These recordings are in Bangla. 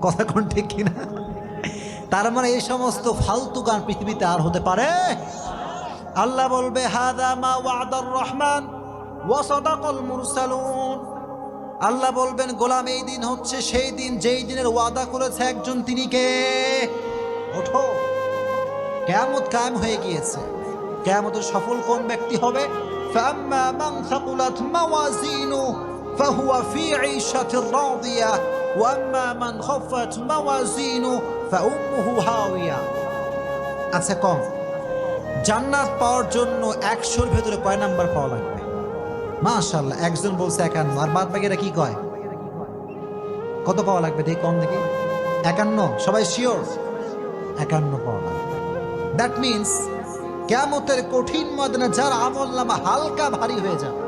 কথা কোন ঠিক কিনা? তার মানে এই সমস্ত ফালতু গান পৃথিবীতে আর হতে পারে? আল্লাহ বলবে হাদা মা ওয়াদার রহমান ওয়া সাদাকাল মুরসালুন। আল্লাহ বলবেন গোলাম এই দিন হচ্ছে সেই দিন যেই দিনের ওয়াদা করেছে একজন, তিনি কে? ওঠো, কিয়ামত কায়েম হয়ে গিয়েছে। কিয়ামতের সফল কোন ব্যক্তি হবে? ফাম্মা মান সাকুলাত মাওয়াজিনু ফাহুয়া ফি ঈশাতির রাদিয়া ওয়া আম্মা মান খাফাত মাওয়াজিনু ফাউম্মুহু হাওিয়া। আচ্ছা কম, জান্নাত পাওয়ার জন্য 100-র ভেতরে কয় নাম্বার পাওয়া লাগবে? মাশাআল্লাহ, একজন বলছে 51, আর বাদ বাকিরা কি কয়? কত পাওয়া লাগবে দেখি, কম দেখি। 51? সবাই শিওর 51 পাওয়া লাগবে। দ্যাট মিনস কিয়ামতের কঠিন ময়দানে যার আমলনামা হালকা ভারী হয়ে যাবে,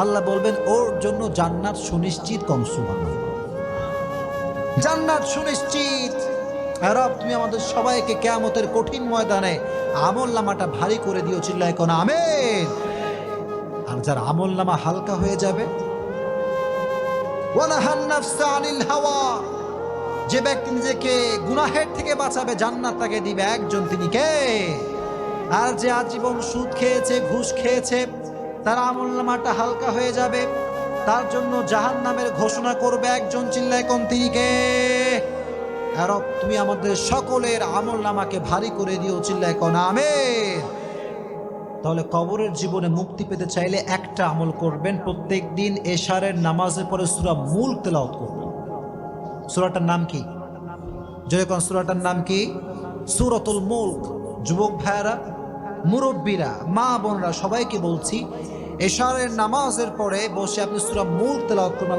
আল্লাহ বলবেন ওর জন্য জান্নাত সুনিশ্চিত। কম সুবহানাল্লাহ, জান্নাত সুনিশ্চিত। রব তুমি আমাদের সবাইকে কিয়ামতের কঠিন ময়দানে আমলনামাটা ভারী করে দিও, চিল্লায় কোন আমিন। আর যার আমলনামা হালকা হয়ে যাবে, ওয়ানাহান নাফসা আনিল হাওয়া, যে ব্যক্তি নিজেকে গুনাহের থেকে বাঁচাবে জান্নাত তাকে দিবে একজন, তিনি কে? আর যে আজীবন সুদ খেয়েছে, ঘুষ খেয়েছে, তার আমলনামাটা হালকা হয়ে যাবে, তার জন্য জাহান্নামের ঘোষণা করবে একজন, চিল্লায় কোন তিনি কে? রব তুমি আমাদের সকলের আমলনামাকে ভারী করে দিও, চিল্লায় কোন আমিন। তাহলে কবরের জীবনে মুক্তি পেতে চাইলে একটা আমল করবেন, প্রত্যেক দিন এশারের নামাজের পরে সূরা মুলক তেলাওয়াত করবেন। সূরাটার নাম কি? জয় কোন সূরাটার নাম কি? সূরাতুল মুলক। যুবক ভাইরা, মুরব্বীরা, মা বোনরা সবাইকে বলছি, এশারের নামাজের পরে বসে আপনি সূরা মুলক তেলাওয়াত করবেন।